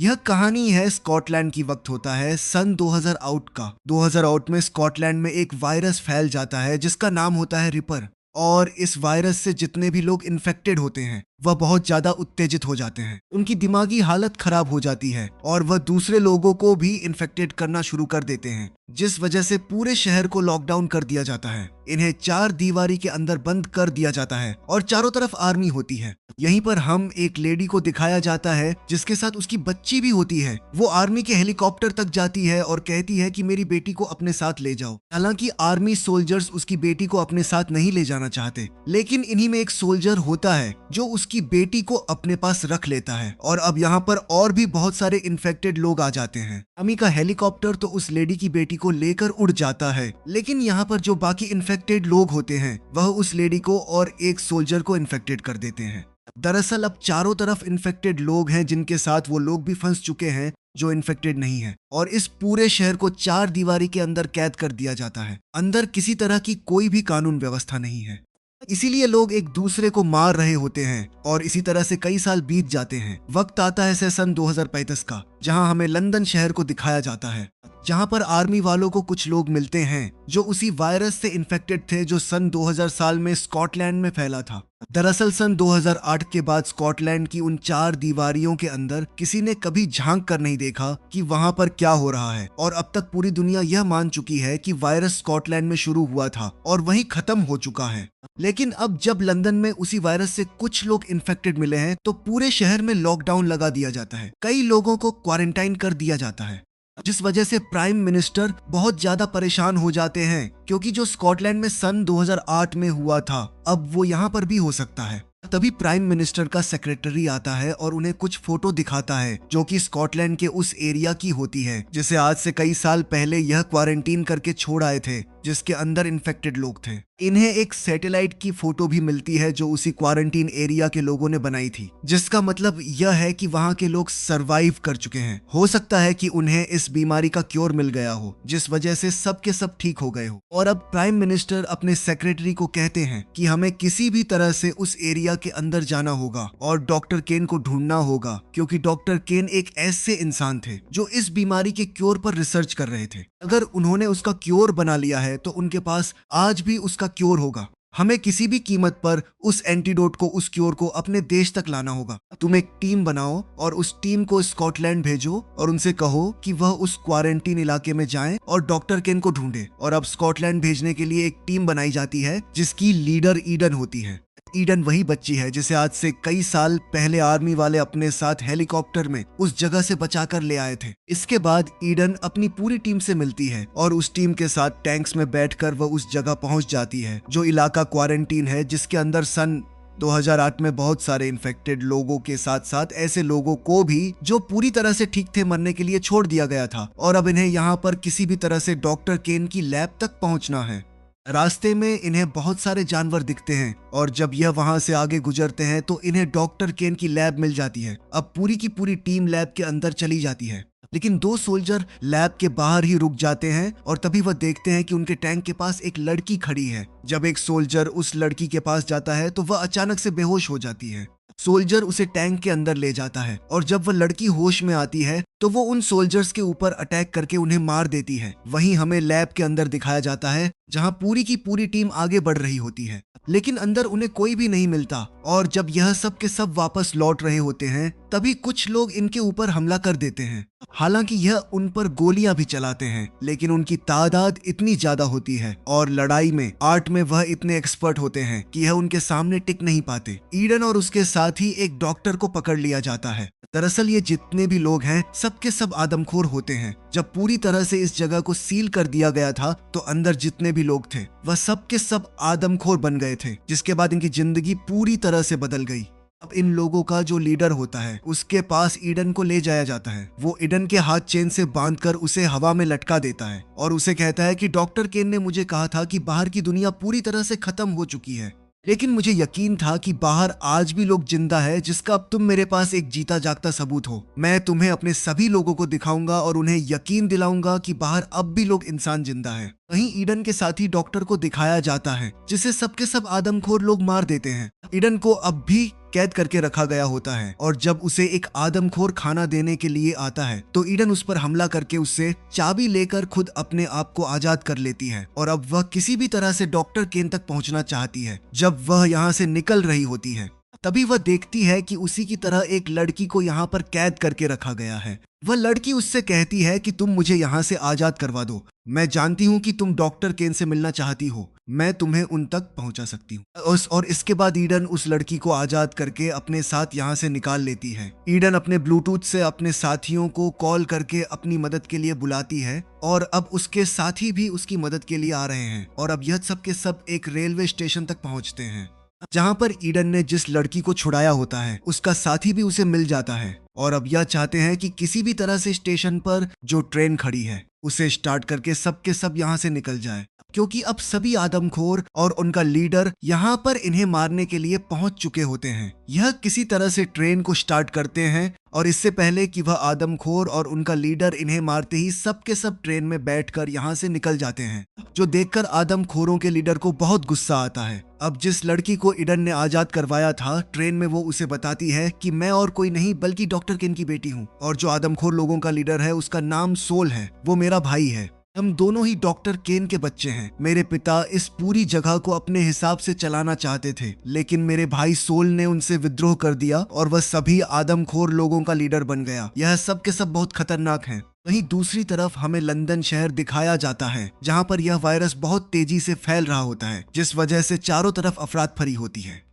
यह कहानी है स्कॉटलैंड की। वक्त होता है सन 2000 आउट का। 2000 आउट में स्कॉटलैंड में एक वायरस फैल जाता है जिसका नाम होता है रिपर। और इस वायरस से जितने भी लोग इन्फेक्टेड होते हैं वह बहुत ज्यादा उत्तेजित हो जाते हैं, उनकी दिमागी हालत खराब हो जाती है और वह दूसरे लोगों को भी इन्फेक्टेड करना शुरू कर देते हैं, जिस वजह से पूरे शहर को लॉकडाउन कर दिया जाता है। इन्हें 4 दीवारी के अंदर बंद कर दिया जाता है और चारों तरफ आर्मी होती है। यहीं पर हम एक लेडी को दिखाया जाता है जिसके साथ उसकी बच्ची भी होती है। वो आर्मी के हेलीकॉप्टर तक जाती है और कहती है कि मेरी बेटी को अपने साथ ले जाओ। हालांकि आर्मी सोल्जर्स उसकी बेटी को अपने साथ नहीं ले जाना चाहते, लेकिन इन्हीं में एक सोल्जर होता है जो उसकी बेटी को अपने पास रख लेता है। और अब यहाँ पर और भी बहुत सारे इन्फेक्टेड लोग आ जाते हैं। आर्मी का हेलीकॉप्टर तो उस लेडी की बेटी को लेकर उड़ जाता है, लेकिन यहाँ पर जो बाकी इन्फेक्टेड लोग होते हैं वह उस लेडी को और एक सोल्जर को इन्फेक्टेड कर देते हैं। दरअसल अब चारों तरफ इन्फेक्टेड लोग हैं जिनके साथ वो लोग भी फंस चुके हैं जो इन्फेक्टेड नहीं है, और इस पूरे शहर को 4 दीवारी के अंदर कैद कर दिया जाता है। अंदर किसी तरह की कोई भी कानून व्यवस्था नहीं है, इसीलिए लोग एक दूसरे को मार रहे होते हैं और इसी तरह से कई साल बीत जाते हैं। वक्त आता है सन 2035 का, जहां हमें लंदन शहर को दिखाया जाता है, जहां पर आर्मी वालों को कुछ लोग मिलते हैं जो उसी वायरस से इन्फेक्टेड थे जो सन 2000 साल में स्कॉटलैंड में फैला था। दरअसल सन 2008 के बाद स्कॉटलैंड की उन 4 दीवारियों के अंदर किसी ने कभी झांक कर नहीं देखा कि वहां पर क्या हो रहा है, और अब तक पूरी दुनिया यह मान चुकी है कि वायरस स्कॉटलैंड में शुरू हुआ था और वहीं खत्म हो चुका है। लेकिन अब जब लंदन में उसी वायरस से कुछ लोग इन्फेक्टेड मिले हैं तो पूरे शहर में लॉकडाउन लगा दिया जाता है। कई लोगों को क्वारंटाइन कर दिया जाता है, जिस वजह से प्राइम मिनिस्टर बहुत ज्यादा परेशान हो जाते हैं, क्योंकि जो स्कॉटलैंड में सन 2008 में हुआ था अब वो यहाँ पर भी हो सकता है। तभी प्राइम मिनिस्टर का सेक्रेटरी आता है और उन्हें कुछ फोटो दिखाता है जो कि स्कॉटलैंड के उस एरिया की होती है जिसे आज से कई साल पहले यह क्वारंटीन करके छोड़ आए थे, जिसके अंदर इन्फेक्टेड लोग थे। इन्हें एक सैटेलाइट की फोटो भी मिलती है जो उसी क्वारंटीन एरिया के लोगों ने बनाई थी, जिसका मतलब यह है कि वहां के लोग सरवाइव कर चुके हैं। हो सकता है कि उन्हें इस बीमारी का क्योर मिल गया हो, जिस वजह से सब के सब ठीक हो गए हो। और अब प्राइम मिनिस्टर अपने सेक्रेटरी को कहते हैं कि हमें किसी भी तरह से उस एरिया के अंदर जाना होगा और डॉक्टर केन को ढूंढना होगा, क्योंकि डॉक्टर केन एक ऐसे इंसान थे जो इस बीमारी के क्योर पर रिसर्च कर रहे थे। अगर उन्होंने उसका क्योर बना लिया है तो उनके पास आज भी उसका क्योर होगा। हमें किसी भी कीमत पर उस एंटीडोट को, उस क्योर को अपने देश तक लाना होगा। तुम एक टीम बनाओ और उस टीम को स्कॉटलैंड भेजो और उनसे कहो कि वह उस क्वारंटीन इलाके में जाएं और डॉक्टर केन को ढूंढे। और अब स्कॉटलैंड भेजने के लिए एक टीम बनाई जाती है जिसकी लीडर ईडन होती है। ईडन वही बच्ची है जिसे आज से कई साल पहले आर्मी वाले अपने साथ हेलीकॉप्टर में उस जगह से बचाकर ले आए थे। इसके बाद ईडन अपनी पूरी टीम से मिलती है और उस टीम के साथ टैंक्स में बैठकर वह उस जगह पहुंच जाती है जो इलाका क्वारंटीन है, जिसके अंदर सन 2008 में बहुत सारे इन्फेक्टेड लोगों के साथ साथ ऐसे लोगों को भी जो पूरी तरह से ठीक थे मरने के लिए छोड़ दिया गया था। और अब इन्हें यहाँ पर किसी भी तरह से डॉक्टर केन की लैब तक पहुंचना है। रास्ते में इन्हें बहुत सारे जानवर दिखते हैं और जब यह वहां से आगे गुजरते हैं तो इन्हें डॉक्टर केन की लैब मिल जाती है। अब पूरी की पूरी टीम लैब के अंदर चली जाती है, लेकिन 2 सोल्जर लैब के बाहर ही रुक जाते हैं और तभी वह देखते हैं कि उनके टैंक के पास एक लड़की खड़ी है। जब एक सोल्जर उस लड़की के पास जाता है तो वह अचानक से बेहोश हो जाती है। सोल्जर उसे टैंक के अंदर ले जाता है और जब वह लड़की होश में आती है तो वो उन सोल्जर्स के ऊपर अटैक करके उन्हें मार देती है। वहीं हमें लैब के अंदर दिखाया जाता है जहां पूरी की पूरी टीम आगे बढ़ रही होती है, लेकिन अंदर उन्हें कोई भी नहीं मिलता। और जब यह सब के सब वापस लौट रहे होते हैं तभी कुछ लोग इनके ऊपर हमला कर देते हैं। हालांकि यह उन पर गोलियां भी चलाते हैं, लेकिन उनकी तादाद इतनी ज्यादा होती है और लड़ाई में, आर्ट में वह इतने एक्सपर्ट होते हैं कि यह उनके सामने टिक नहीं पाते। ईडन और उसके साथ ही एक डॉक्टर को पकड़ लिया जाता है। दरअसल ये जितने भी लोग हैं सब के सब आदमखोर होते हैं। जब पूरी तरह से इस जगह को सील कर दिया गया था तो अंदर जितने भी लोग थे वह सब के सब आदमखोर बन गए थे, जिसके बाद इनकी जिंदगी पूरी तरह से बदल गई। अब इन लोगों का जो लीडर होता है उसके पास ईडन को ले जाया जाता है। वो ईडन के हाथ चेन से बांधकर उसे हवा में लटका देता है और उसे कहता है कि डॉक्टर केन ने मुझे कहा था कि बाहर की दुनिया पूरी तरह से खत्म हो चुकी है, लेकिन मुझे यकीन था कि बाहर आज भी लोग जिंदा है, जिसका अब तुम मेरे पास एक जीता जागता सबूत हो। मैं तुम्हें अपने सभी लोगों को दिखाऊंगा और उन्हें यकीन दिलाऊंगा कि बाहर अब भी लोग इंसान जिंदा है। वहीं ईडन के साथी डॉक्टर को दिखाया जाता है जिसे सबके सब आदमखोर लोग मार देते हैं। ईडन को अब भी कैद करके रखा गया होता है। और जब उसे एक आदमखोर खाना देने के लिए आता है तो ईडन उस पर हमला करके उससे चाबी लेकर खुद अपने आप को आजाद कर लेती है और अब वह किसी भी तरह से डॉक्टर केन तक पहुंचना चाहती है। जब वह यहाँ से निकल रही होती है तभी वह देखती है कि उसी की तरह एक लड़की को यहाँ पर कैद करके रखा गया है। वह लड़की उससे कहती है कि तुम मुझे यहाँ से आजाद करवा दो, मैं जानती हूँ कि तुम डॉक्टर केन से मिलना चाहती हो, मैं तुम्हें उन तक पहुंचा सकती हूँ। और इसके बाद ईडन उस लड़की को आजाद करके अपने साथ यहाँ से निकाल लेती है। ईडन अपने ब्लूटूथ से अपने साथियों को कॉल करके अपनी मदद के लिए बुलाती है और अब उसके साथी भी उसकी मदद के लिए आ रहे हैं और अब यह सब के सब एक रेलवे स्टेशन तक पहुंचते हैं जहां पर ईडन ने जिस लड़की को छुड़ाया होता है उसका साथी भी उसे मिल जाता है और अब यह चाहते हैं कि किसी भी तरह से स्टेशन पर जो ट्रेन खड़ी है उसे स्टार्ट करके सब के सब यहाँ से निकल जाए, क्योंकि अब सभी आदमखोर और उनका लीडर यहाँ पर इन्हें मारने के लिए पहुंच चुके होते हैं। यह किसी तरह से ट्रेन को स्टार्ट करते हैं और इससे पहले कि वह आदमखोर और उनका लीडर इन्हें मारते ही सब के सब ट्रेन में बैठकर यहाँ से निकल जाते हैं, जो देखकर आदमखोरों के लीडर को बहुत गुस्सा आता है। अब जिस लड़की को ईडन ने आजाद करवाया था ट्रेन में वो उसे बताती है कि मैं और कोई नहीं बल्कि डॉक्टर केन की बेटी हूँ और जो आदमखोर लोगों का लीडर है उसका नाम सोल है, वो मेरा भाई है, हम दोनों ही डॉक्टर केन के बच्चे हैं। मेरे पिता इस पूरी जगह को अपने हिसाब से चलाना चाहते थे लेकिन मेरे भाई सोल ने उनसे विद्रोह कर दिया और वह सभी आदमखोर लोगों का लीडर बन गया। यह सब के सब बहुत खतरनाक हैं। वहीं दूसरी तरफ हमें लंदन शहर दिखाया जाता है जहां पर यह वायरस बहुत तेजी से फैल रहा होता है जिस वजह से चारों तरफ अफरा तफरी होती है।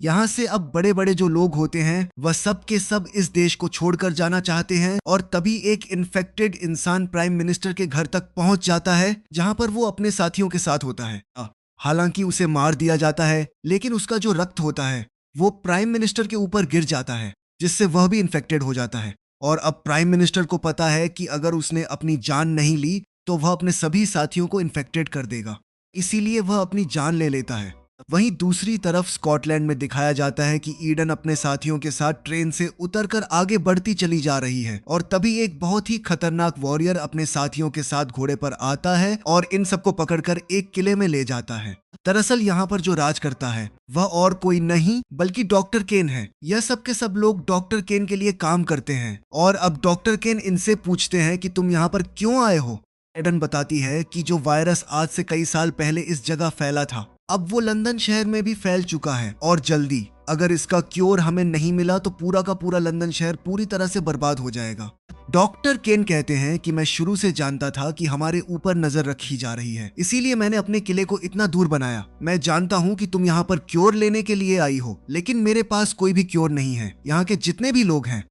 यहाँ से अब बड़े बड़े जो लोग होते हैं वह सब के सब इस देश को छोड़कर जाना चाहते हैं और तभी एक इन्फेक्टेड इंसान प्राइम मिनिस्टर के घर तक पहुंच जाता है जहां पर वो अपने साथियों के साथ होता है। हालांकि उसे मार दिया जाता है लेकिन उसका जो रक्त होता है वो प्राइम मिनिस्टर के ऊपर गिर जाता है जिससे वह भी इन्फेक्टेड हो जाता है और अब प्राइम मिनिस्टर को पता है कि अगर उसने अपनी जान नहीं ली तो वह अपने सभी साथियों को इन्फेक्टेड कर देगा, इसीलिए वह अपनी जान ले लेता है। वहीं दूसरी तरफ स्कॉटलैंड में दिखाया जाता है कि ईडन अपने साथियों के साथ ट्रेन से उतरकर आगे बढ़ती चली जा रही है और तभी एक बहुत ही खतरनाक वॉरियर अपने साथियों के साथ घोड़े पर आता है और इन सबको पकड़कर एक किले में ले जाता है। दरअसल यहाँ पर जो राज करता है वह और कोई नहीं बल्कि डॉक्टर केन है। यह सब के सब लोग डॉक्टर केन के लिए काम करते हैं और अब डॉक्टर केन इनसे पूछते हैं कि तुम यहाँ पर क्यों आए हो। ईडन बताती है कि जो वायरस आज से कई साल पहले इस जगह फैला था अब वो लंदन शहर में भी फैल चुका है और जल्दी अगर इसका क्योर हमें नहीं मिला तो पूरा का पूरा लंदन शहर पूरी तरह से बर्बाद हो जाएगा। डॉक्टर केन कहते हैं कि मैं शुरू से जानता था कि हमारे ऊपर नजर रखी जा रही है, इसीलिए मैंने अपने किले को इतना दूर बनाया। मैं जानता हूँ कि तुम यहाँ पर क्योर लेने के लिए आई हो लेकिन मेरे पास कोई भी क्योर नहीं है। यहाँ के जितने भी लोग हैं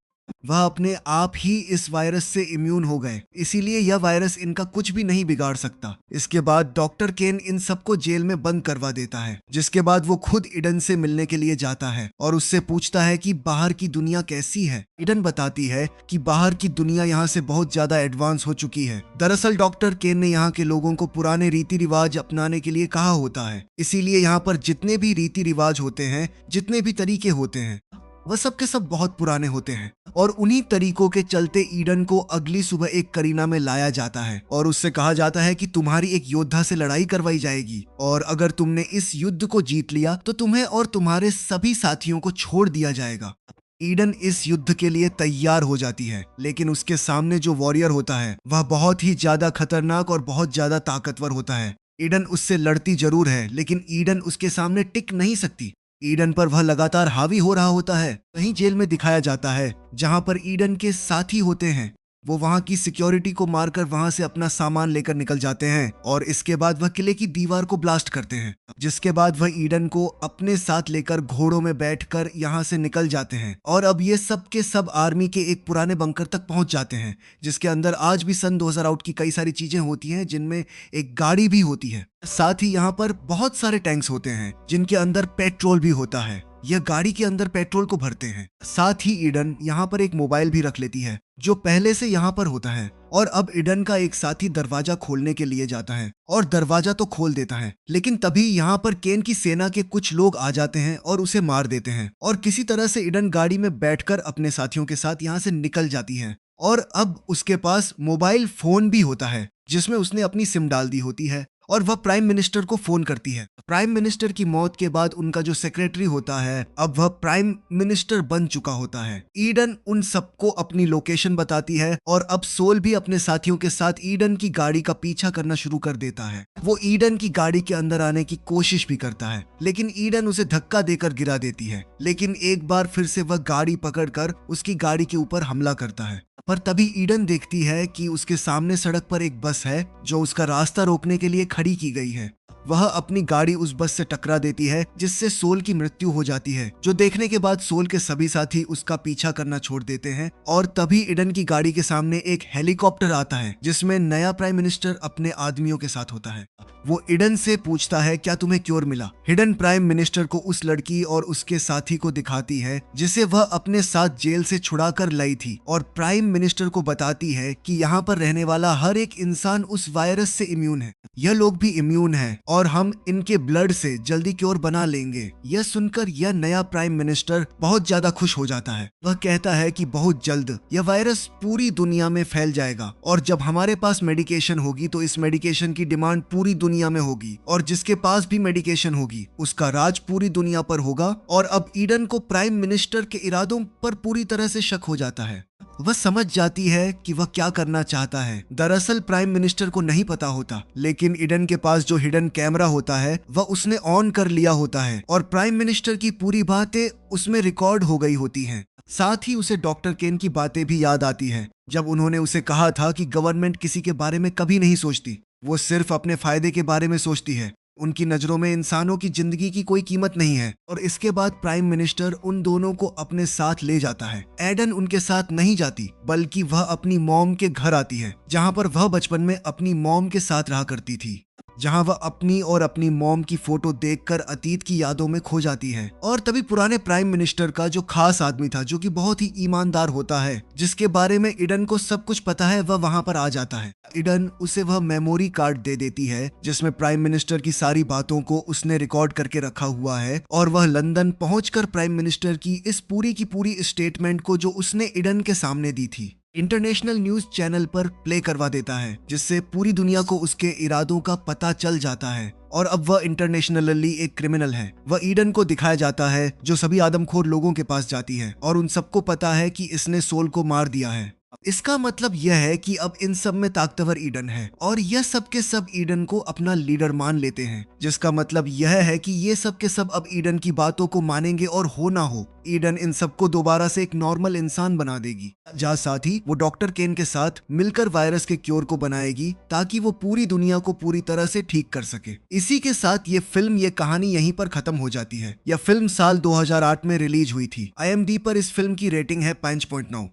वह अपने आप ही इस वायरस से इम्यून हो गए, इसीलिए यह वायरस इनका कुछ भी नहीं बिगाड़ सकता। इसके बाद डॉक्टर केन इन सबको जेल में बंद करवा देता है, जिसके बाद वो खुद ईडन से मिलने के लिए जाता है और उससे पूछता है कि बाहर की दुनिया कैसी है। ईडन बताती है कि बाहर की दुनिया यहाँ से बहुत ज्यादा एडवांस हो चुकी है। दरअसल डॉक्टर केन ने यहाँ के लोगों को पुराने रीति रिवाज अपनाने के लिए कहा होता है, इसीलिए यहाँ पर जितने भी रीति रिवाज होते हैं, जितने भी तरीके होते हैं वह सब के सब बहुत पुराने होते हैं और उन्हीं तरीकों के चलते ईडन को अगली सुबह एक करीना में लाया जाता है और उससे कहा जाता है कि तुम्हारी एक योद्धा से लड़ाई करवाई जाएगी और अगर तुमने इस युद्ध को जीत लिया तो तुम्हें और तुम्हारे सभी साथियों को छोड़ दिया जाएगा। ईडन इस युद्ध के लिए तैयार हो जाती है लेकिन उसके सामने जो वॉरियर होता है वह बहुत ही ज्यादा खतरनाक और बहुत ज्यादा ताकतवर होता है। ईडन उससे लड़ती जरूर है लेकिन ईडन उसके सामने टिक नहीं सकती। ईडन पर वह लगातार हावी हो रहा होता है। वहीं जेल में दिखाया जाता है जहां पर ईडन के साथी होते हैं वो वहां की सिक्योरिटी को मारकर वहां से अपना सामान लेकर निकल जाते हैं और इसके बाद वह किले की दीवार को ब्लास्ट करते हैं, जिसके बाद वह ईडन को अपने साथ लेकर घोड़ों में बैठकर यहां से निकल जाते हैं और अब ये सब के सब आर्मी के एक पुराने बंकर तक पहुंच जाते हैं जिसके अंदर आज भी सन 2000 आउट की कई सारी चीजें होती हैं जिनमें एक गाड़ी भी होती है। साथ ही यहाँ पर बहुत सारे टैंक्स होते हैं जिनके अंदर पेट्रोल भी होता है। यह गाड़ी के अंदर पेट्रोल को भरते हैं। साथ ही ईडन यहाँ पर एक मोबाइल भी रख लेती है जो पहले से यहाँ पर होता है और अब ईडन का एक साथी दरवाजा खोलने के लिए जाता है और दरवाजा तो खोल देता है लेकिन तभी यहाँ पर केन की सेना के कुछ लोग आ जाते हैं और उसे मार देते हैं और किसी तरह से ईडन गाड़ी में बैठकर अपने साथियों के साथ यहाँ से निकल जाती है और अब उसके पास मोबाइल फोन भी होता है जिसमें उसने अपनी सिम डाल दी होती है। और वह प्राइम मिनिस्टर को फोन करती है। प्राइम मिनिस्टर की मौत के बाद उनका जो सेक्रेटरी होता है अब वह प्राइम मिनिस्टर बन चुका होता है। ईडन उन सबको अपनी लोकेशन बताती है और अब सोल भी अपने साथियों के साथ ईडन की गाड़ी का पीछा करना शुरू कर देता है। वो ईडन की गाड़ी के अंदर आने की कोशिश भी करता है, लेकिन ईडन उसे धक्का देकर गिरा देती है। लेकिन एक बार फिर से वह गाड़ी पकड़कर उसकी गाड़ी के ऊपर हमला करता है। पर तभी ईडन देखती है कि उसके सामने सड़क पर एक बस है जो उसका रास्ता रोकने के लिए खड़ी की गई है। वह अपनी गाड़ी उस बस से टकरा देती है, जिससे सोल की मृत्यु हो जाती है, जो देखने के बाद सोल के सभी साथी उसका पीछा करना छोड़ देते हैं। और तभी ईडन की गाड़ी के सामने एक हेलीकॉप्टर आता है जिसमें नया प्राइम मिनिस्टर अपने आदमियों के साथ होता है। वो ईडन से पूछता है क्या तुम्हें क्योर मिला। ईडन प्राइम मिनिस्टर को उस लड़की और उसके साथी को दिखाती है जिसे वह अपने साथ जेल से छुड़ा कर लाई थी, और प्राइम मिनिस्टर को बताती है कि यहाँ पर रहने वाला हर एक इंसान उस वायरस से इम्यून है, यह लोग भी इम्यून हैं और हम इनके ब्लड से जल्दी क्योर बना लेंगे। यह सुनकर यह नया प्राइम मिनिस्टर बहुत ज्यादा खुश हो जाता है। वह कहता है कि बहुत जल्द यह वायरस पूरी दुनिया में फैल जाएगा और जब हमारे पास मेडिकेशन होगी तो इस मेडिकेशन की डिमांड पूरी दुनिया में होगी, और जिसके पास भी मेडिकेशन होगी उसका राज पूरी दुनिया पर होगा। और अब ईडन को प्राइम मिनिस्टर के इरादों पर पूरी तरह से शक हो जाता है। वह समझ जाती है कि वह क्या करना चाहता है। दरअसल प्राइम मिनिस्टर को नहीं पता होता, लेकिन ईडन के पास जो हिडन कैमरा होता है वह उसने ऑन कर लिया होता है और प्राइम मिनिस्टर की पूरी बातें उसमें रिकॉर्ड हो गई होती हैं। साथ ही उसे डॉक्टर केन की बातें भी याद आती है, जब उन्होंने उसे कहा था कि गवर्नमेंट किसी के बारे में कभी नहीं सोचती, वो सिर्फ अपने फायदे के बारे में सोचती है। उनकी नजरों में इंसानों की जिंदगी की कोई कीमत नहीं है। और इसके बाद प्राइम मिनिस्टर उन दोनों को अपने साथ ले जाता है। एडन उनके साथ नहीं जाती, बल्कि वह अपनी मॉम के घर आती है, जहां पर वह बचपन में अपनी मॉम के साथ रहा करती थी, जहां वह अपनी और अपनी मॉम की फोटो देखकर अतीत की यादों में खो जाती है। और तभी पुराने प्राइम मिनिस्टर का जो खास आदमी था, जो कि बहुत ही ईमानदार होता है, जिसके बारे में ईडन को सब कुछ पता है, वह वहां पर आ जाता है। ईडन उसे वह मेमोरी कार्ड दे देती है जिसमें प्राइम मिनिस्टर की सारी बातों को उसने रिकॉर्ड करके रखा हुआ है, और वह लंदन पहुंचकर प्राइम मिनिस्टर की इस पूरी की पूरी स्टेटमेंट को जो उसने ईडन के सामने दी थी इंटरनेशनल न्यूज चैनल पर प्ले करवा देता है, जिससे पूरी दुनिया को उसके इरादों का पता चल जाता है। और अब वह इंटरनेशनली एक क्रिमिनल है। वह ईडन को दिखाया जाता है जो सभी आदमखोर लोगों के पास जाती है, और उन सबको पता है कि इसने सोल को मार दिया है। इसका मतलब यह है कि अब इन सब में ताकतवर ईडन है, और यह सब के सब ईडन को अपना लीडर मान लेते हैं, जिसका मतलब यह है कि ये सब के सब अब ईडन की बातों को मानेंगे, और हो ना हो ईडन इन सबको दोबारा से एक नॉर्मल इंसान बना देगी। जहाँ साथ ही वो डॉक्टर केन के साथ मिलकर वायरस के क्योर को बनाएगी, ताकि वो पूरी दुनिया को पूरी तरह से ठीक कर सके। इसी के साथ ये फिल्म, ये कहानी यहीं पर खत्म हो जाती है। यह फिल्म साल 2008 में रिलीज हुई थी। IMDb पर इस फिल्म की रेटिंग है 5.9।